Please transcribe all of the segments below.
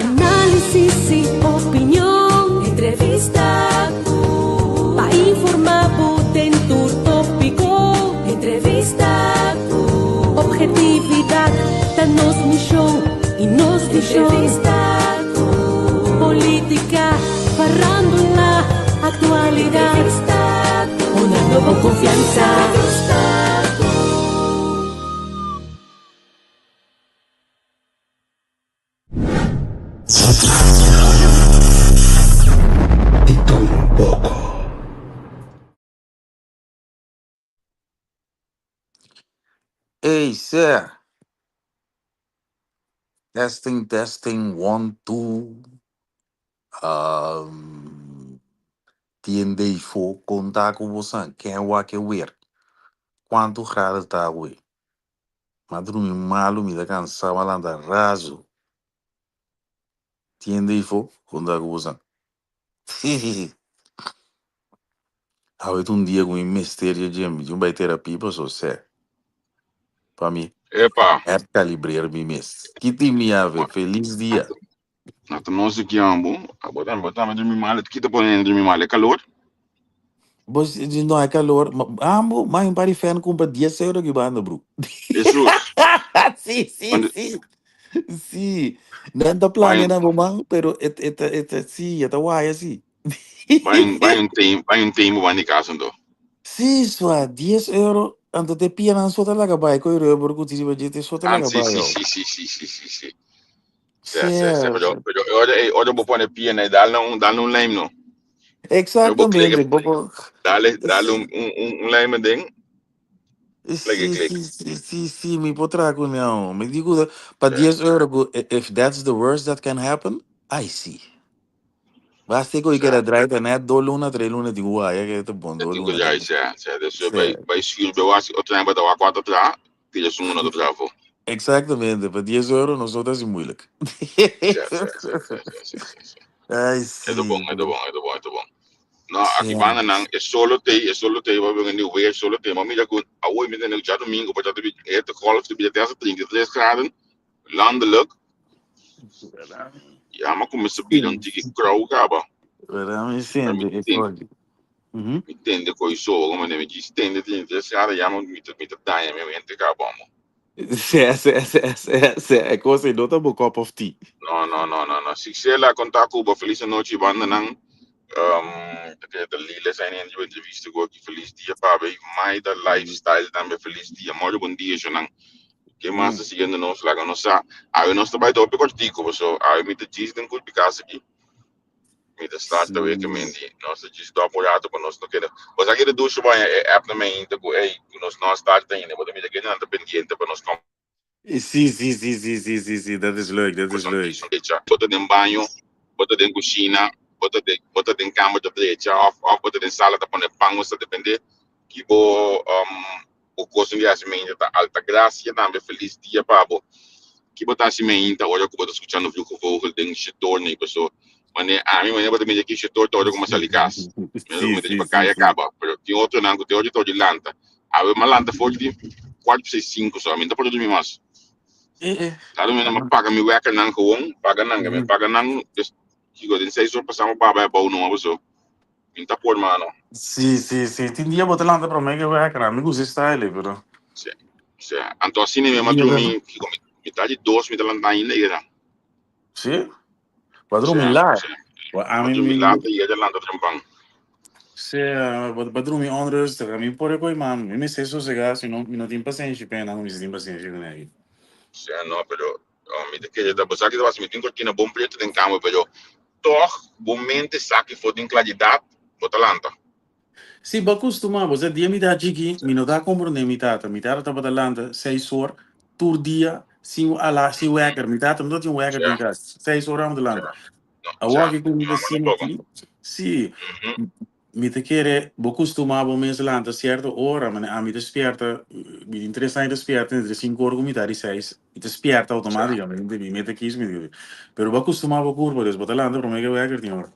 Análisis y opinión, entrevista para informar en tu tópico. Entrevista objetividad, danos mi show y nos mi show. Política, farándula, actualidad, una nueva confianza. Y todo un poco. Hey, sir. Testing, testing, 1, 2. Tiende for contar com você. Quem é que ver? Quanto graus está hoje? Mas dormir malo, me dá cansado, mas anda raso. Tiende for contar com você. Um dia com um mistério de um vai terapia para você. Para mim, Epa, é calibrar me mês. Que time a ver? Feliz dia. na nossa aqui ambo, botar dormir mal, que tá podendo dormir mal, é calor? Você não é calor. Mas em Parifeno compra 10 euros que banda, bro. Jesus, Sim, sim, quando sim. Sim. Não está vai planeando, mas pero sim, é guai assim. vai um tempo vai de casa então. Sim, só 10 euros. Anto te pia na sota la gabai ko euro por que tipo te sota la Sim, gabai. sim. Certo. Certo. Pero olha vou pôr pia, né? Dá-lhe um leme, não. Eu vou Exatamente. clicar, dá-lhe um leme dentro, clica. Sim, me potrà con não. Me digo, para 10 euros, if that's the worst that can happen, I see. Basta que eu quero Certo. drive net 2 luna, 3 luna, digo, é que é bom, 2 Digo luna, já, 3 luna. certo. Isso Certo. vai escrever, eu acho que o trem vai dar 4 atrás, tira um do travo. Exatamente, para 10 euros nós outros é moeilijk. Certo. Ai, É do bom. sim. Não, aqui banda não, é solo tem, vai vir new way, solo tem, mas mira que a oi me tem já domingo, para ter é te golf de até 33 graden, landelijk, ja, maar como se bidon tiki crow caba. Veramente, sim, Para é forte. me entende com isso, como me diz, entende 33 graden, ja, mas me tá mesmo entre caba, mo. É coisa e não tá bom cup of tea. Não. Se você lá contar com o feliz noite banda não, de Lila zijn in de entrevista que feliz dia para ver mais da lifestyle também feliz dia, muito bom dia, Jonan. Que massa siguiendo nos laga nossa, aí nós trabalhamos top contigo, so aí me te diz tem que ficar aqui. Me te start the week mendi, nós diz do apoiado para nós não quer. Mas aqui de duas vai é app também, então ei, nós start tem, né? Mas me te não tá pendiente para nós com. Sim, dat is leuk, dat is leuk. Bota dentro banho, bota dentro cozinha, bota dentro cama de brecha, bota dentro sala para poner pão, isso depende. Que o custo de assimento tá alta graça, também feliz dia para que botar cimento, olha que botar escutando o que vou tem setor nem pessoa, mas a mim botar meio que setor todo como se ligas, mesmo que tipo caia acaba, mas tem outro não que tem outro de lanta, a ver uma lanta forte de 4 6 5 somente para dormir mais. Claro, me não paga me weca não com paga não que godem 6 horas passamos para bom não pessoa. Pinta por mano. Sim. Tem dia botar lá para mim que eu vou cara, me gusta style, pero. Sim. Então assim mesmo dormir que metade 2 me lá ainda era. Sim? Para dormir lá? A mim lá e ele lá trampando. Sim, para dormir onrustig. A mim por aí, man. Me sei sossegar, se não tem paciência, pena, não tem paciência com ele. Sim, não, pero me de que já você que vai me tem cortina bom preto tem cama, pero toch momento saque for de claridade, botalanta. Sim, para acostumar, você dia me dá aqui, me não dá compreender me tá para landa 6 horas, por dia, se o wecker, me tá, não tem wecker em casa, 6 horas am de landa. A walk com me assim aqui, sim, me te querer, vou acostumar a mês landa certa hora, mas a me desperta, me interessa em desperta entre 5 horas com e 6, e desperta automaticamente, me te quis me digo, pero vou acostumar a curva, desde landa para mim que wecker tem hora.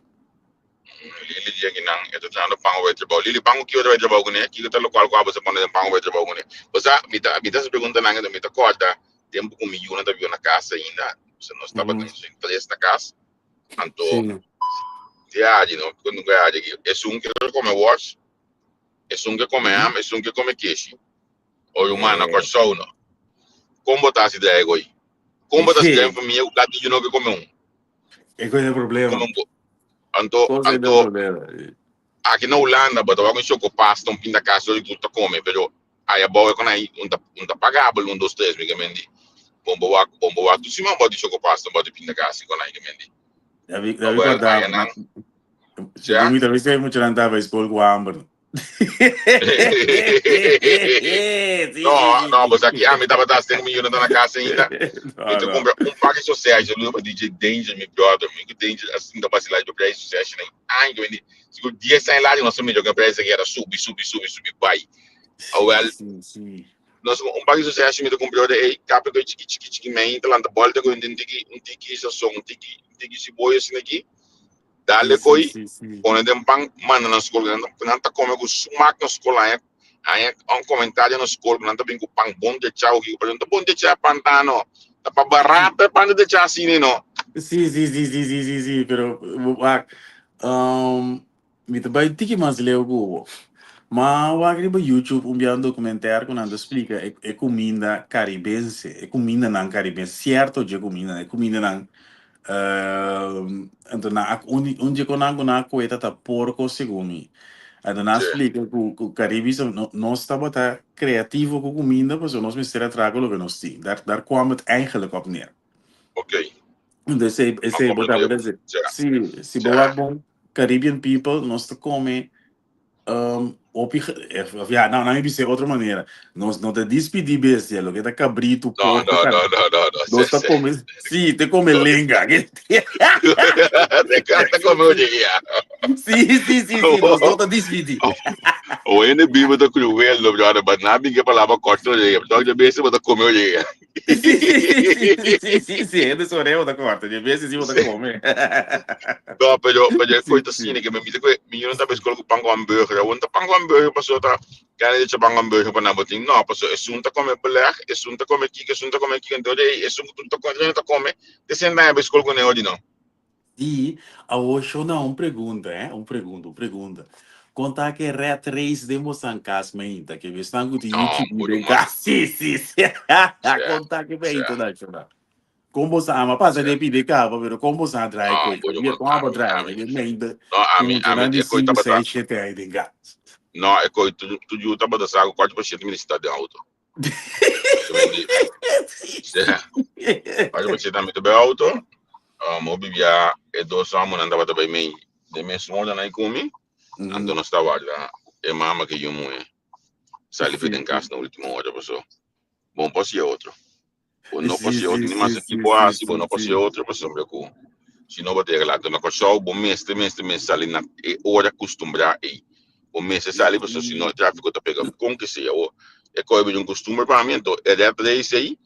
Lili dia que não, eu tô tentando pango vai trabalhar. Lili pango que eu vai trabalhar com ele, que eu tô local com a você quando pango vai trabalhar com ele. Você me tá se perguntando ainda, me tá corta tempo com milhão da na casa ainda. Se não estava dentro de 3 da casa, então, Sim. diário, não, quando diário aqui, é um que come wash, é um que come ham, é um que come queijo. Ou o mano com só não. Como botar essa ideia aí? Como botar essa ideia para mim, o gato de novo que come E qual é o problema? Come Então, Qual é o problema? aqui na Holanda, bota algum chocopasta, pinta casa, e tudo come, pero aí a boa é quando aí, tá pagável, 2, 3, me mendi. Bombo wa, tu cima bota chocopasta, bota pinta casa, quando aí que mendi. Deve guardar. Se tu me talvez você muito andava para escola com hambre. Não, mas aqui, me tava dando 5 milhões na casa ainda. Então, compra pack social, eu lembro de DJ Danger, meu brother, meu Danger, assim, da base lá do preço social, né? Ai, eu vendi, se o dia sai lá, nós somos melhor que o preço que era subir, vai. Well, nós pack social, me do comprou de capa que tiki, meio, lá na bola, que eu entendi tiki, só um tiki, se boi assim aqui. Dale coi, quando dem pang, mano, na escola, não tá como eu sumac na escola, aí comentário na escola, não tá bem com pang bom de tchau, que por exemplo, bom de tchau pantano. Tá para barato, para de tchau assim, não. Sim, pero me também tiki mas leu go. Mas o agriba YouTube documentário quando explica é comida caribense, é comida não caribense, certo de comida, é comida não então onde na coisa tá porco segundo. Então nós explica que o Caribe nós estamos criativo com comida, porque nós mistura trago o que nós temos. Daar kwam het eigenlijk op neer. Ok. Dus esse botava dizer, se boa bom Caribbean people nós te come não me disse outra maneira. Nós não te despedir bestia, lo que tá cabrito, porco, não. Nós tá come, sim, te come lenga. Te come o dia. Sim, nós não te despedir. O ene bibo tá cruel, no brother, mas na minha palavra corta o dia. Então, de vez você come o dia. Sim, é desse orelha da corta, de vez em quando come. Não, pero coisa assim, que me diz que me não tá escola com pão hambúrguer, eu não tá pão hambúrguer, passou tá, cara de pão hambúrguer para não botar, não, passou, é sunta come beleg, é sunta come aqui, então é sunta tá come, descendo na escola com ele não. E a hoje não, pergunta, pergunta. Contar que rat race de Moçambique, ainda que estão com o YouTube, sim. Contar que bem internacional. Como você ama, passa de pedir cabo, pero como você atrai coisa, como a atrai, ele ainda. Não, a mim é coisa tá batendo. Não, é coisa tu tá batendo saco 4% do ministério de auto. 4% de auto. Mo bibia e 2 anos andava também meio de mês onde na comi. Ando não estava lá. É mama que eu moe. Sali foi em casa na última hora, pessoal. Bom, pode ser outro. Ou não pode ser outro, nem mais aqui pode ser, não pode ser outro, pessoal, meu cu. Se não bater lá, na coisa, bom mês sali na hora costumbrar aí. Bom mês sali, pessoal, se não tráfico tá pegando com que seja, é coisa de costume para mim, então é de três aí.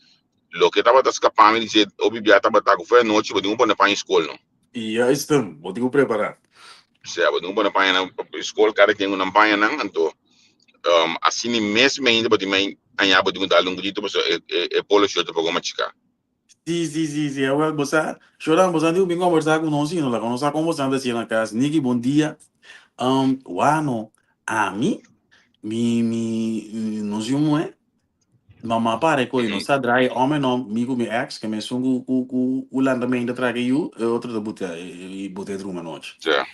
Lo que estava escapando, me dizia, o bibia estava foi noite, vou para a escola, não. E aí estamos, vou preparar. Sabe, não pode para a escola, cara tem uma panha não, então assim mesmo ainda pode me anhar pode dar um grito, mas é polo show para como chica. Sim, agora você chorando, bem conversar com nós, não lá, nós conversando assim na casa, Niki, bom dia. Uano, a mim, nós vimos mamma pare coi non sa drai homem não migo mi ex que me sungu o landamento traga eu outro da buta e buta de uma noite. Já.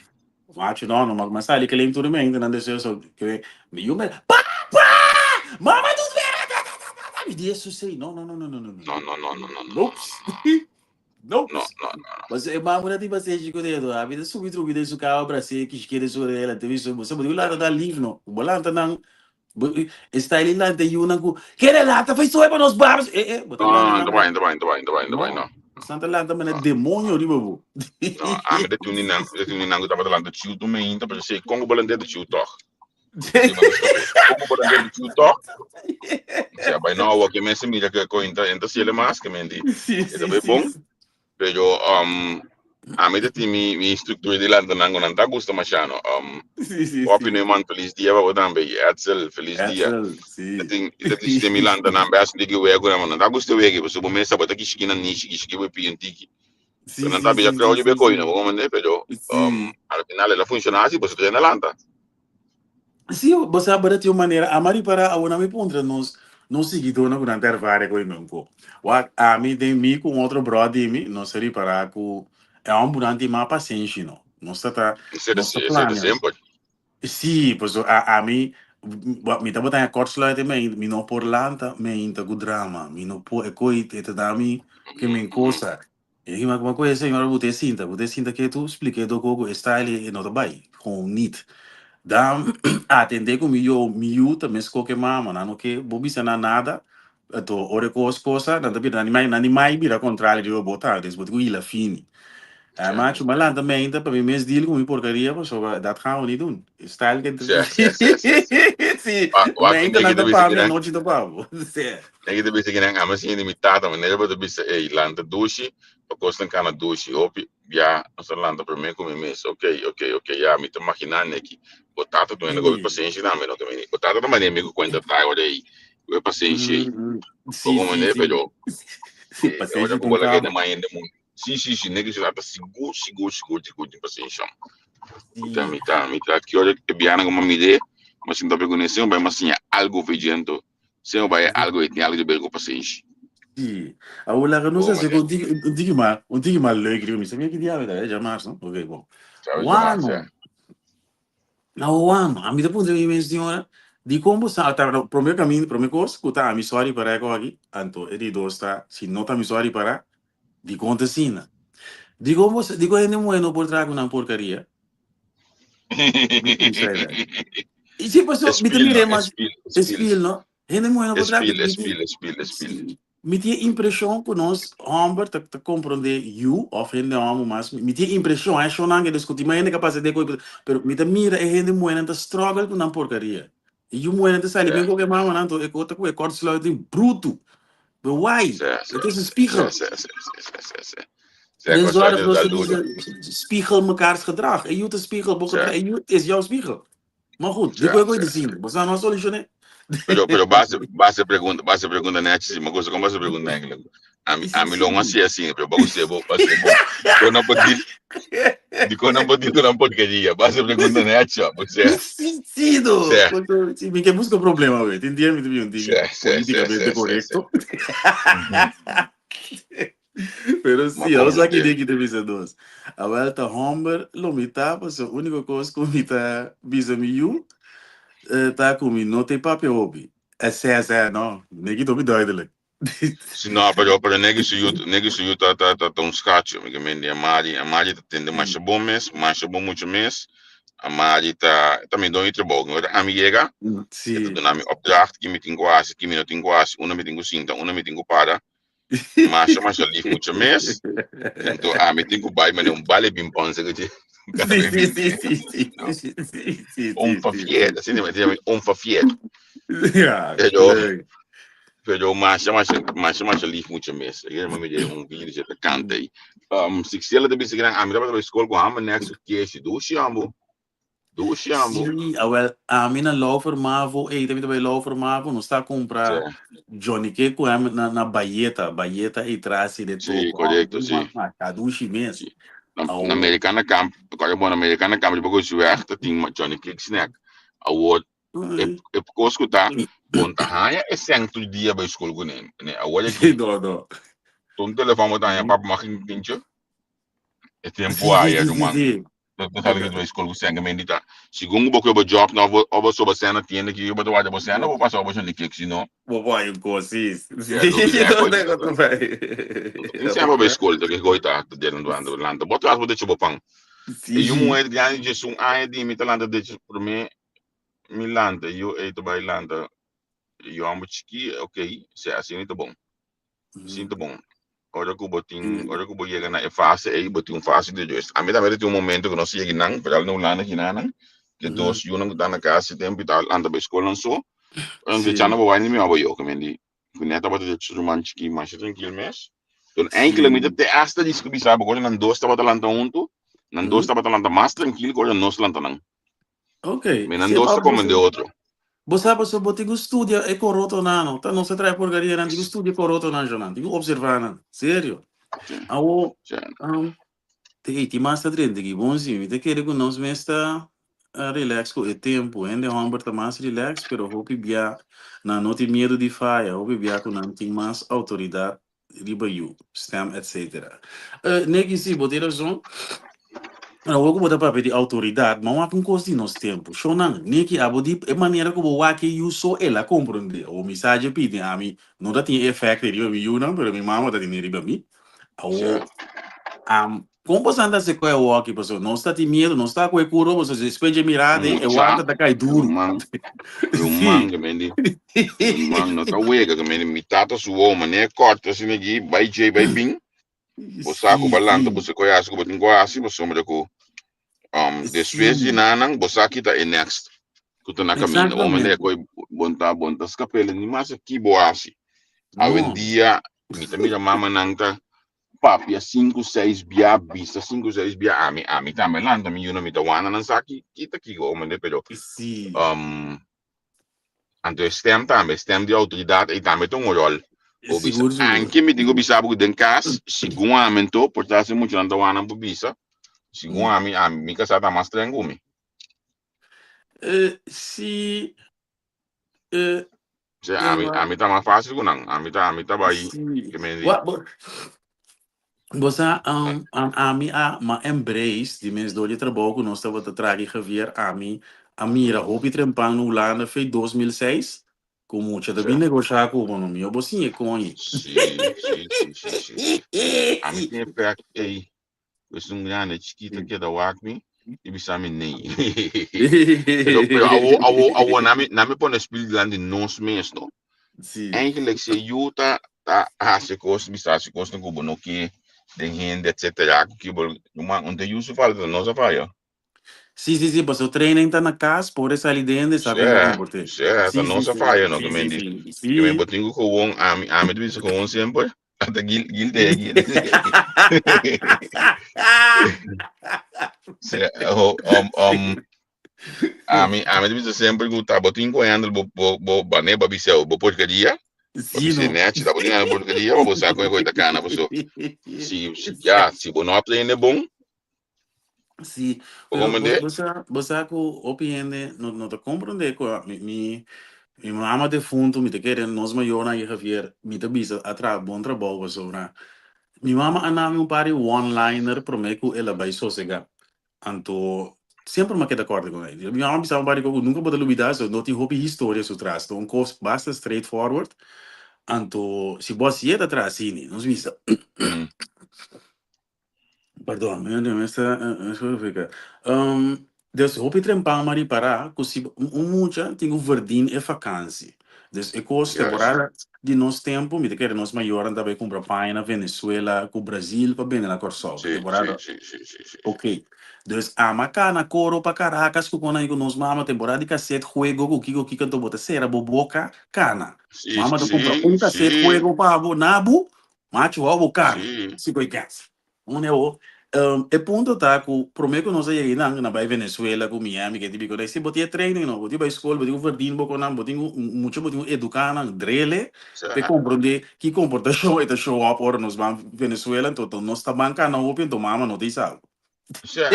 Macho não, mas ali que lembro tudo bem, não desceu só que me eu me mama tu me disse sei não. Nope. Mas é uma mulher de você de codedo, a vida subir tudo vida isso carro para ser que esquerda sobre ela, teve isso, você pode lá da livro não, o bolanta não está ele lá de Yunangu. Quer lá, tá faz só para nós babos. Não vai, não. Santa lá também é demônio de bobo. Não, a me detu ninango tava lá do tio do meio, então para ser Congo bolande do tio toc. Congo bolande do tio toc. Já vai não, o que me se mira que cointa, então se ele mais que me di. É bem bom. Pero A mim tem mi estrutura de landa não tá gosto machano. Sim, Opinião man feliz dia para também. Etzel feliz dia. Essa, sim. Tem tem mi landa não basta de que o ego não tá gosto o ego, você começa a botar que esquina niche, que esquina piantiki. Sim, Não tá sim, bem sim, para sim, olho sim, becoina, sim. vamos né, pero Sim. al final ela funciona assim, você treina landa. Sim, você abra de uma maneira, a mari para a una me pontra nos seguidor na durante a várias coisas mesmo. A mim tem mi com outro brother mi, não seria para que é durante mais paciente não. Não está Isso é não está de planeando. sempre. Sim, pois a mim me tá botando a corte também, me não por lanta, me inta com drama, me não por coisa, te dá mi que me encosta. E uma coisa, senhora, você sinta que tu expliquei do coco style e não tá bem, com neat. Da atender com miu também qualquer mama, não que bobi sana nada, to ore coisa, não também não mais vira contrário de eu botar, desde que ila fini. Mas o malandro também ainda para mim mesmo deal com porcaria, mas só dat gaan we niet doen. Style que sim, mas ainda Aqui nada deve para mim ser noite do pavo. Sim. Neki de bisa kinang ama sin limitata man neba de bisa lanta dushi o costan kana dushi opi ya asa lanta per me come mes ok ya mi te imaginar neki botato tu nego paciência na me no que me botato na mania me cuenta tai ora aí o paciência o Sim, como sim, ne sim. pero ora Paciência por com bola que na cabo. mai ende mun si negi já tá seguro de paciência então Sim. mi tá que ora que biana como me de mas ainda pego nesse um bem mas sim algo vigento se vai algo e tem algo de bem com paciência. Sim. Agora, eu não sei Oh, se mas eu digo mal leuk, eu me sei que dia é, já mais, não? Ok, bom. sabe jamais, Uano, não, uano, a mim depois eu me senhora, de como sa, tá, pro meu caminho, pro meu curso, que tá, a minha sorry para aqui, anto, ele dosta, se não tá minha sorry para, de conta sim. Digo, você, digo, ainda bueno por trago uma porcaria. Me sai daí. E se passou, me Spiel, no? também, mas, Spiel. espil, não? Ainda bueno por trago, Spiel. me tinha impressão que nós, Amber, te compreender you, ou ainda amo, mas me tinha impressão, é só não que discutir, mas ainda capaz de coisa, mas me te mira, é ainda bueno, te struggle com uma porcaria. E o bueno, te sai, bem qualquer mama, não, é outra coisa, corte sluit, bruto. But why? Het is een spiegel. En zo hadden we deze spiegel mekaars gedrag. En je een spiegel, en je is jouw spiegel. Maar goed, die kon je niet zien. We zijn al solutioneren. Pero base pergunta né, uma coisa como você pergunta né, a mim longa assim, pero bago se bom, quando pode de quando pode que não pode que base pergunta né, você Sentido. Sim, me que busca problema, velho. Entendi, me digo politicamente correto. Pero sim, eu só que digo que deve ser dois. A volta Humber, lo mita, pues a única coisa que me tá bisamiu, tá comigo, não tem papel hobby. É, não. Nem que tô me doido, no, pero negi su yu ta un scaccio, mi mendi a mari ta tende mais bom muito mês, a mari ta me dou trabalho, agora a mi llega, Sim. ta dona mi opdracht, que me tenho quase, que me não tenho quase, uma me tenho cinta, uma me tenho para, mas lief muito mês, então a me tenho bai, mas não vale bem bom, se que Sim. Onverfiert, assim, mas onverfiert. Ja, Pero mais lief muito mês. Eu me dei vídeo de canta aí. Se ela deve ser grande, a minha para escola com a next que é do Chiambo. Sim, well, a minha lover mavo, também também lover mavo, não está a comprar Johnny que com a na baeta e traz de Sim, topo. correto, sim. A duche mesmo. Na americana camp, agora bom na americana camp, depois eu acho que tem Johnny Cake snack. Award é por escutar, bom tá raia é sempre dia para escola com ele, né? Agora aqui, Não. tom telefone tá raia para marcar pinche. É tempo aí, Sim. Não sabe que tu vai escolher o sangue medita. Segundo o que job não vou sobre a cena tiene que eu botar a cena vou passar a botar aqui que senão. Vovó, eu consigo. Não sei a escolha que goita dentro do ano landa. Bota as botas tipo pão. E o moed ganha de sum ai de mita landa de por mim landa eu to vai landa eu amo chiqui ok se assim muito bom. Sinto bom. Ora que o botinho chega na fase aí botinho fase de dois. A mim também tem momento que nós chega não, para não lá na quinana, que dois eu não tá na casa tempo e tal anda para escola não só. Eu não sei não vai nem me abo eu que me di. Que neta bota de churuman chiqui mas tranquilo mês. Então, enkele te asta descobrir sabe agora não dois estava talando junto, não dois estava talando mais tranquilo agora nós talando não. Ok. Mas não dois está como de outro. Você sabe se você estudia é coroto não, tá não se trai porcaria não, estudia coroto não, Jonan, digo observar não, sério. Awo, te massa drente que bom sim, te quer que nós mesta relax com o tempo, ainda vamos estar mais relax, pero hope bia na não tem medo de falha, hope bia com não tem mais autoridade riba you, stem etc. Negi sim, bote razão. Eu vou botar para pedir autoridade, mas não custa nos tempos. Shonan, nem que a bodi é maneira como o que eu sou ela compreende. O mensagem pede a mim, não dá tem efeito de eu não, mas minha mama tá tendo riba mim. O como você anda se com o aqui, pessoal, não está tem medo, não está com o curo, você se espelha mirada, eu anda tá cai duro. Rumang que mendi, rumang não tá uega que mendi mitata suo, mané corta assim aqui, vai jay vai ping. Você com balanta, você conhece com botin quase, você me deu depois de nanang, você aqui tá next. Kuta na caminho, o mané coi bonta escapele, ni mais aqui boasi. Hoje em dia, mira mama nanta papi 5 6 bia vista 5 6 bia ami também lá também eu não me dá wana não sabe kita aqui o mané pero anto stem de autoridade e também tem rol. O bisa anche mi digo bisa bu den cas seguramente por estar muito não wana bu bisa seguramente ami casa tá mais tranquilo. Se ami tá mais fácil não ami tá vai que me Você ma embrace die mensen door je trabalho nós estava te trazer geweer a mira hopi trempang no landa foi 2006 como tinha também negociar com o nome eu bocinha com ele sim a mim tem pé aí você um grande chiquita que da wakmi e bisa me nem pero awo na me pone speel land nos mesmo eigenlijk se juta a se kost bisa se kost no kubo que den gente etc que onde uso falta não se faz. Sim, mas o training tá na casa, por isso ali dentro, sabe como comportar. Certo, não se faz, não, que me diz. Que me botinho com a me diz com sempre, até gil de a me diz sempre que tá botinho com ando bo bane babisel bo porcaria. Sim, net, tá botinho na porcaria, vou sair com coisa cana, pessoal. Se bom não aprende bom. Sim, você que opinione não te compreende com mi mama de fundo me te querendo nós maior na Javier me te bisa atra bom trabalho sobre mi mama anami pare one-liner prometo ela vai sossegar anto sempre me queda acordo com ele mi mama bisa pare que nunca pode olvidar so não tem hobby história so traz então cost basta straightforward anto se você é atrás sim não visa Perdão, essa fica. Dus hoop je een mari para, così mucha tem verdin e vakantie. Dus ik koos temporada de nos tempo, me quer nos maior anda vai comprar pai na Venezuela, com Brasil, para bem na Corsol. Temporada. Ok. Dus amaka na coro para Caracas, com quando eu nos mama temporada de cassete juego, com que canto bota será boboca cana. Mama de comprar cassete juego para nabu, macho ao cana. Se conhece. E ponto tá que prometo nós aí na Venezuela com Miami que tipo que se botia treino não botia para escola botia verdinho boco não botia muito educar na drele te compreender que comportação é show up ora nos van Venezuela então nós tá banca não open to mama não tem sabe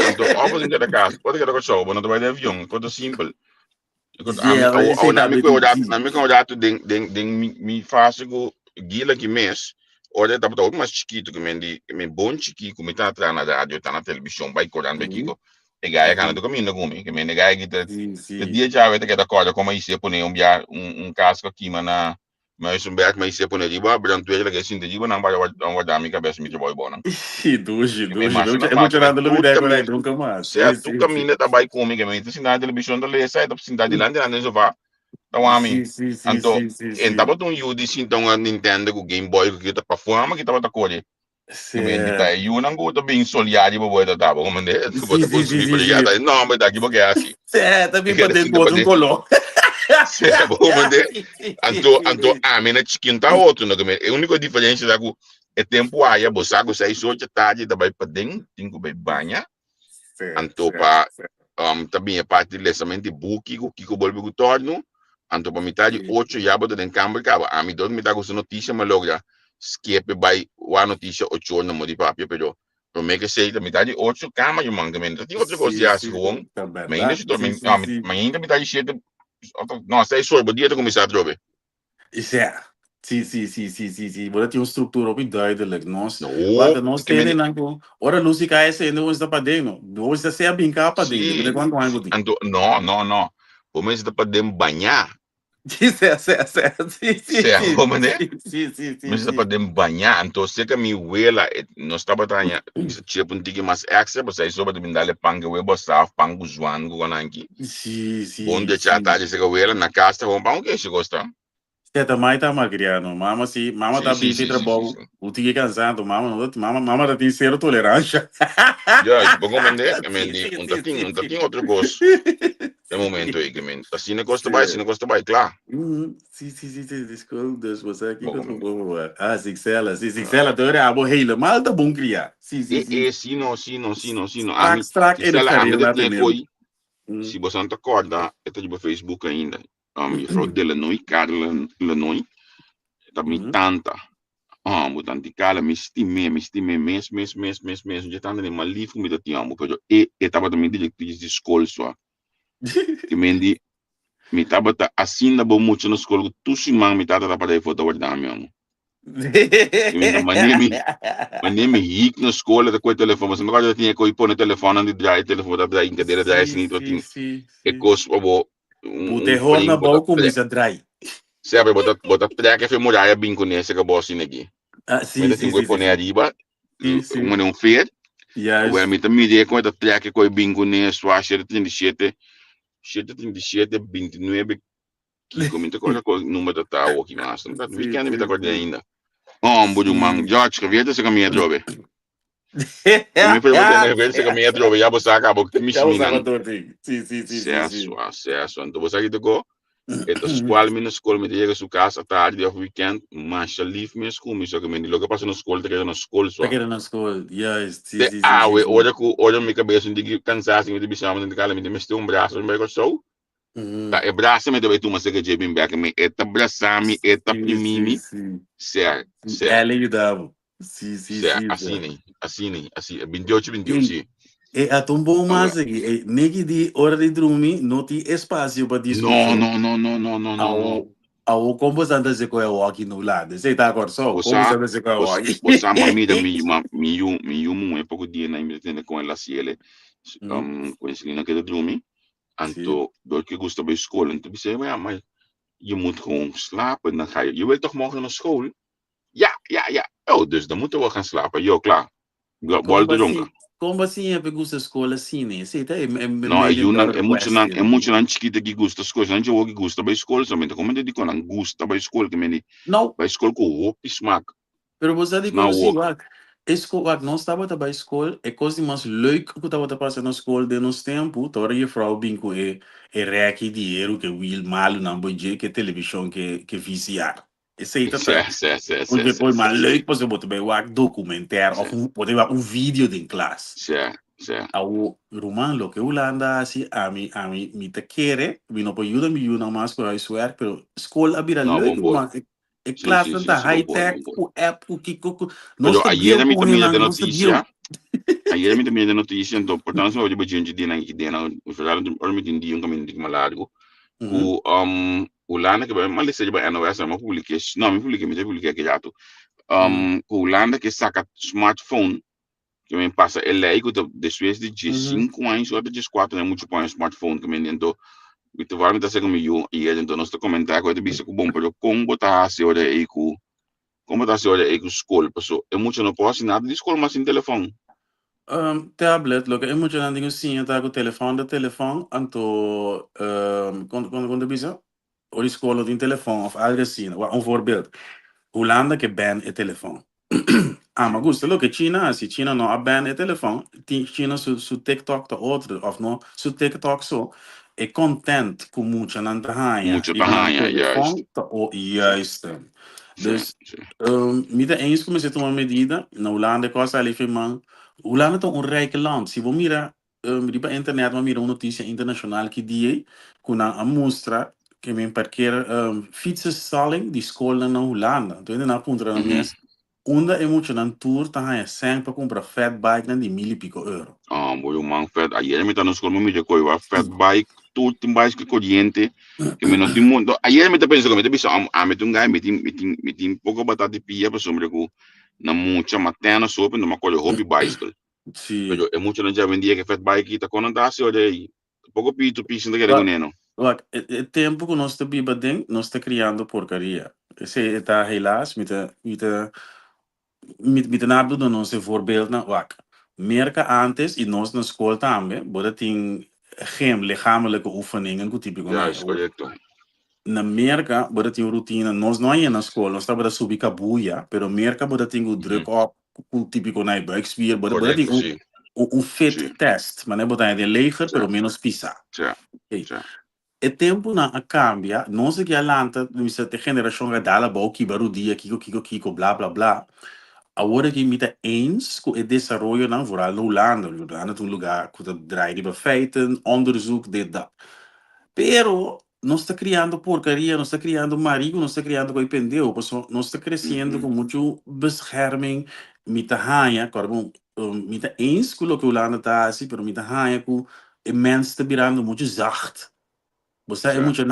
então óbvio que da casa pode que da show não vai de avião coisa simples na me cuidado de me faço com guila que mês Olha, tá botando mais chiquito que me bom chiquito, como tá atrás na rádio, tá na televisão, vai correndo aqui, e gaya cana do caminho comigo, que me gaya que de dia já vai ter que dar corda como aí se põe um casco aqui, mas um beco mas se põe ali, vai branco ele que assim de dia não vai dar minha cabeça me vai bom não. Dois, é muito nada do ideia agora nunca mais. Certo, tu caminha tá vai comigo, me tá na televisão da lei sai da cidade lá no sofá. Então, a mim, então, estava tão eu disse então a Nintendo com Game Boy que tá para fora, que tava da cor. Que me dita, eu não gosto bem solidário para boa tá, como né, tu pode consumir por aí, não, mas daqui porque é assim. Também pode botar um color. Certo, como né, então a mim na chicken tá outro, não que a única diferença é que é tempo aí, você sabe, 6 horas da tarde, da vai para dentro, tem que banha, anto para também a parte de lançamento de book, que o bolso do torno, anto para metade 8 já bota em câmera, a mim me dá com notícia, mas logo já skip by a notícia 8 horas no de papel, pero para mim que sei, da metade 8 câmera, eu mando também, tem outra coisa já gewoon, mas ainda se torna, mas ainda metade 7, não, 6 horas, o dia de começar a trocar. Ja, sim. Você tem uma estrutura bem duidelijk. Nós, No, wat nós temos não. Ora, música é essa, não está para dentro. Hoje está a brincar para dentro. sim, Mas quando vai gudi? anto, não, o mês da para banhar, Sim. certo, né? Sim. Mas para banhar, então se que mi wela, nós estava tanya, isso tipo um tique mais extra, você aí sobre de dar panga weba staff, pango zuan, guananki. Bom de chata, de se que wela na casa, vamos para o que se gosta. Você também está malcriado. Mama tá bem feita bom. O tique cansado, mama tá tem zero tolerância. Já, vou comandar, um tatinho outro gosto. É momento aí, que men. Assim não gosta bem, claro. Sim, desculpa, você aqui que eu tô bom. Ah, Sixela, tu é a boa heila, mal tá bom criar. Sim. Sim, não. A mim, Extract é diferente, a minha coi, se você não te acorda, eu tô no Facebook ainda. Eu falo de Lenoi, Carla Lenoi, tá me tanta. Mutanti kala, me estimei, mês, já tá andando mais livre, me dá tempo, pero tava também diretriz de escola só. Que me tava assim na bom muito na escola, tu se man me tava para aí foto guardar mesmo. Mas me rico na escola, da coisa telefone, mas agora tinha que ir pôr no telefone, onde dá telefone, da cadeira da assim, Sim. é coisa para O terror na boca começa a trair. Sabe, bota track foi mulher bem com esse que boss aqui. Sim. Tem que pôr arriba, Sim. não fez. Yes. Well, me também diria que a track que bem com esse, o acho 37, 29, que comenta com o número da tal aqui, mas não me quer me acordar ainda. Budu man, George, que vieta se caminha drobe. Me pergunta na vez se caminha drobe, já você acabou que me xingan. Sim. Certo. Então você aqui tocou. Esta escola, minha escola, me diga sua casa, tarde, of weekend, mas já livre minha escola, só que me logo passa na escola, treina na escola só. Tá na escola, yes, sim. Olha minha cabeça, não digo cansado, me deixa me cala, me estou um braço, me gostou. Tá, é braço, me deu tu, mas que jebim back me, eta braçami, eta primimi, certo. Ela ajudava. Sim. Assim, 28, sim. E a tão bom mais aqui, negi de hora de dormir, não tem espaço para discussão. Não. Ao como você anda se com o aqui no lado, você tá agora só? Como você anda se com o aqui? Você mamida me pouco dia na imediatamente com ela se ele com esse que não quer dormir. Anto, do que gosta da escola, então você vai, mas je moet gewoon slapen, dan ga je wil toch morgen naar school? Ja. Oh, dus dan moeten we gaan slapen. Jo, klaar. Bol dronken. Como assim é que gosta da escola assim, né? Você tá não, é muito não chiquita que gosta das coisas, não é o que gosta da escola, somente como ele diz, não gosta da escola, que me não, da escola com o smaak. Pero você diz assim, escola, não estava na escola, é coisa mais leuk que estava passando na escola de nos tempo, toda a frau binco é reque dinheiro que will mal não pode que televisão que viciar. Esse aí tá porque foi mais leuk para você botar bem o documentário ou poder ver vídeo de classe. Certo. Ao Roman lo que Holanda assim a mim me te quer, me não pode ajudar mais para isso é, pero escola abrir leuk mas é classe da high tech, o app, o que nós ayer me também da notícia. Ayer me também da notícia, então portanto eu vou dizer de na o federal do me entendi um caminho de malado. O Holanda que vai mal seja ba NOS ma publique, não me publique que já tu. Holanda que saca smartphone que me passa ele aí que depois de 5 anos ou de 4 é muito bom smartphone que me então itu vai me dar como eu e então nós comentar com ele bicho que bom pero como botar se olha aí com escola pessoal é muito não posso nada de escola mas em telefone tablet lo que é muito não tenho sim tá com o telefone anto quando bisa o escola tem telefone of algo assim voorbeeld Holanda que ban é telefone mas gusta lo que China não a ban é telefone China su TikTok tá outro of não su TikTok so é content com muito não tá telefone tá juist Dus, sim. met eens comecei a tomar medida. Na Holanda, coisa ali, man. Holanda é um rico land. Se você mira, riba internet, mas mira uma notícia internacional que diz que a mostra que men parkeer fietsenstalling die escola na Holanda. Então, ainda na ponta na minha, onde é muito na tour, tá aí sempre para comprar fat bike na de €1.000 e pico. Boy, man, fat. Ayer me están escolhendo me dijo iba fat bike, tu tem mais que corriente, que me não tem mundo. Ayer me está pensando que me está pensando, me tem um guy, me tem pouco batata de pia, para sobre que na muita materna sopa, não me acolhe hobby bicycle. Sim. Pero é muito não já vendia que fat bike, tá quando tá assim, olha aí, pouco pito, piso, não quer Wa- nem não. o tempo que nós estamos vivendo, nós estamos criando porcaria. Esse está helaas met een abdo dan onze voorbeeld na wak. Merken antes in ons na school tambe, boda ting geen lichamelijke oefeningen, goed typico Já, na. isso correto. Na merka, boda ting routine, nós não é na school, nós estamos subir cabuia, pero merka boda ting o druk op, goed typico na buikspier, boda ting Correto, sim. fit Sim. test, mas não é boda de leger, Sim. pero menos pisa. Já, Okay. já. O tempo na a cambia, não se que alanta, misa te geração gadala, bau kibaru dia, kiko, bla bla bla. Agora que me está eens com o desenvolvimento na vooral na Holanda. Holanda é um lugar que draait de feiten, onderzoek, dit, dat. Pero nós está criando porcaria, nós está criando marido, nós está criando coi pendeu, nós está crescendo com muito bescherming, mita hanha, corbo, mita eens com o que Holanda está assim, pero mita hanha com immens está virando muito zacht. Você é muito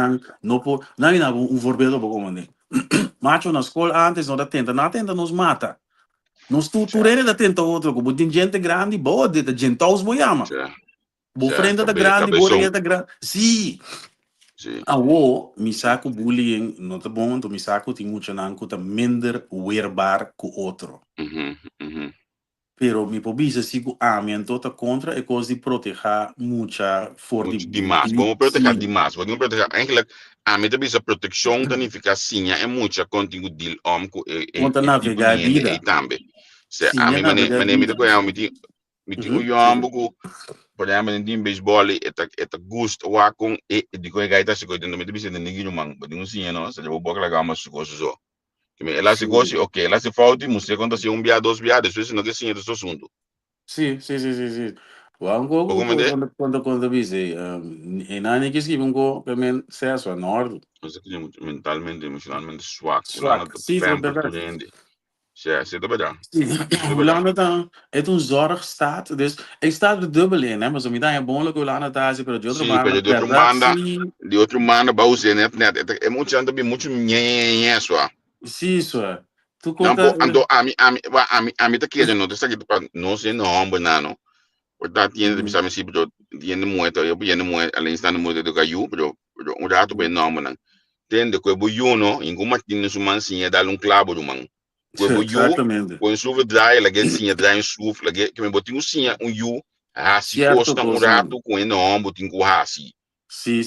não por, não é voorbeeld op como macho na escola antes não dá tenta nos mata. Nós turene da tenta outro, como tem gente grande, boa, de gente aos boiama. Já. Bo frente da grande, boa da grande. Sim. Sim. Awo, misaco bullying, não tá bom, então misaco tem muito nanco tá minder weerbaar que outro. Pero mi pobisa sigo amiento tá contra e coisa de proteger muita for de demais. Vamos proteger demais. Vamos proteger. Eigenlijk, a meta bisa proteção danifica sim é muito contigo deal com conta navegar a vida. E também. Se Sim, a mim navegar a vida. me tem o yambo com por exemplo em beisebol eta gosto wa com de coi gaita se coi dentro me bisa de ninguém man, mas não sim não, se eu boca legal mas coisa só. Que me ela se gosta, ok, ela se falta, você conta se dia, dois dia, depois não que sim é do assunto. Sim. Quando avisei, e não é que escrevi também acesso a norte. Você que é mentalmente, emocionalmente swak. Swak. Sim, é verdade. Você é verdade. Holanda é zorgstaat, dus ik sta er dubbel in, hè, maar zo midden bom que Holanda tá assim, pero de outra banda, de outro banda, bauze, né, é muito anda bem muito nhenhenhen só. Sim, isso é. Tu conta. Não, a mim tá querendo, não, tá aqui para não ser não, banano. Portanto, tiene de saber se tiene muito, eu tiene muito, além de estar no muito do caiu, pero rato bem não, mano. Tem de que o yuno, em como tinha sua mansinha, dá clavo do man. Exatamente. Quando suve drai, la gente sim drai suve, la gente que me botinho sim you, se costa rato com enorme, botinho com hasi. Sim.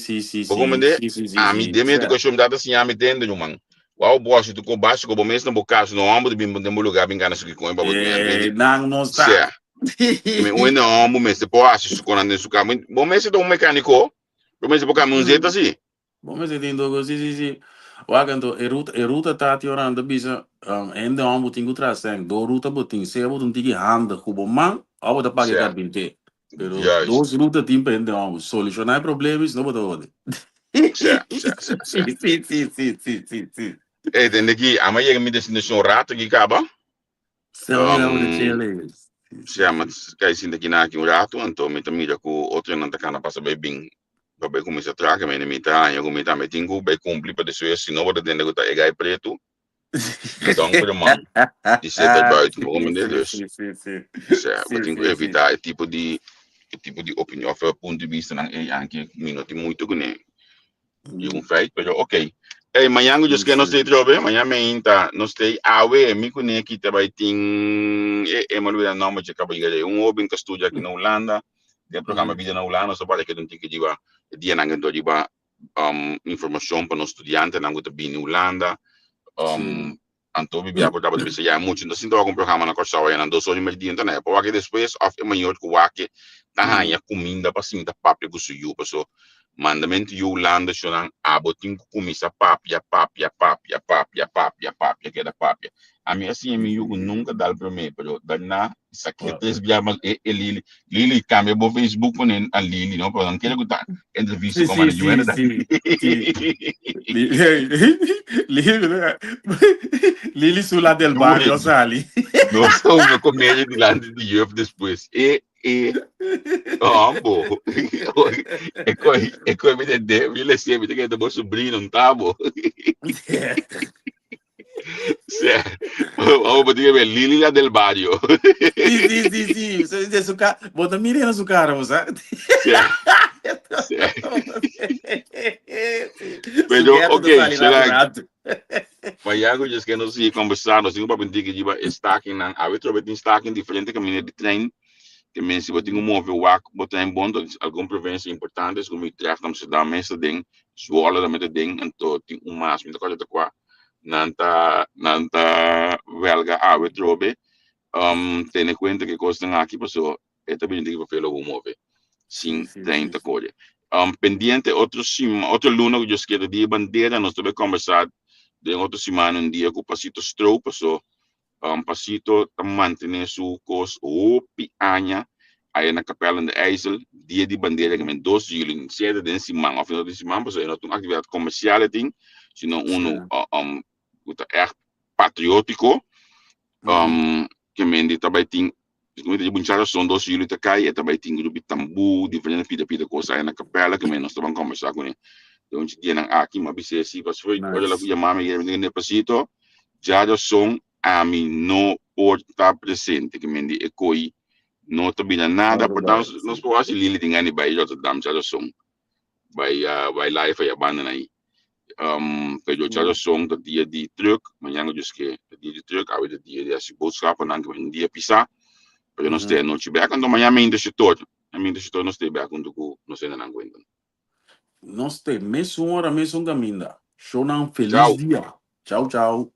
A mim de medo que eu chamo dada assim, a mim dentro do man. Uau, boa, se tu com baixo, com o mês no bocaço, no ombro, de bem lugar, bem ganas que com não está. O enorme, mas depois acho que quando ando sucar, bom mês é um mecânico, bom mês é porque a mãozeta assim. Bom mês é dogo, sim. Waganto, ruta tá teorando bisa, ainda um botinho traz, do ruta botinho, se botinho tigi handa, cubo man, ao da pague carpinte. Pero dos rutas tem ainda solucionar problemas, não botou. Sim. Entende que amanhã me destinação rato que acaba. Se ama cai sim daqui na aqui um rato, então me também já com outro não tá cana passa bem bem. Para começar a trazer me me tá, eu me tá me tingo bem cumprir para isso se não pode dentro da ega preto. Então por mão. De certa buiten, como Deus. Sim. Mas tem que evitar tipo de opinião, ponto de vista não é anche minuto muito que nem. Um feito, mas ok. Amanhã eu just que nós temos trobe, amanhã me inta, nós temos awe, me conhe que também tem Emanuel nome de acaba de homem que estuda aqui na Holanda, de programa vida na Holanda, só para que não tem que diga dia não então diga informação para os estudantes não que bem na Holanda, então bibia por trabalho de já muito, então sinto algum programa na costa aí, não dois horas mais dia então né, porque depois of amanhã que o aqui tá aí a comida para sim da papo que suiu, pessoal Mandamento Yolanda Shonan abotin kumisa papia, que era papia. A minha assim, me yugo nunca dá para mim, pero dana secretárias viavam Lili cambia bo Facebook com a Lili, não, para não querer que tá entrevista com a Joana da. Lili Sula del Barrio Sali. Nós somos uma comédia de lá de Europe depois. Bo. É coisa de Deus, ele sempre tem que ter meu sobrinho, não tá, bo? Vamos botar ver Lili lá del Barrio. Sim. Você diz su cara, bota mira na sua cara, você. Pero, ok, será. Mas eu just que nós ia conversar, nós tínhamos para dizer que ia stacking, a outra vez tem stacking diferente caminho de trem, que men se botar um móvel wak, botar em bom, alguma prevenção importante, como o tráfego Amsterdam, mesmo tem, Zwolle também tem, então tem mais, muita coisa qua, nanta velga a outra vez, tem em conta que custa aqui, pessoal, é também tem que fazer o móvel, sim, 30 coisas. Pendiente outro luna que eu quero de bandeira, nós também conversar de outra semana dia com o Pasito Stroke, pessoal. Pasito manter sua coisa ou pianha aí na Capela de IJssel, dia de bandeira que men 2 julho, cedo de semana, ao final de semana, pessoal, não tem atividade comercial, senão echt patriótico, que men de também tem como de bunchara são 2 julho tá cai, e também tem grupo tambu, diferente pida coisa aí na Capela que men nós estamos conversar com ele. Então, dia nang aqui, mas bisa si pas foi, olha lá que mama e ele Pasito, já são a mim não pode estar presente, que me diz coi não tá bem nada, portanto nós podemos Lili tinha nem vai já já são vai live aí abandona aí pero já são do dia de truck, amanhã eu disse que dia de truck, aí dia de assim boodschap não que dia pisar, pero nós temos não tiver quando amanhã me deixa todo nós temos quando não sei não aguento. Nós temos mesmo hora, mesmo caminho. Show não feliz dia. Tchau.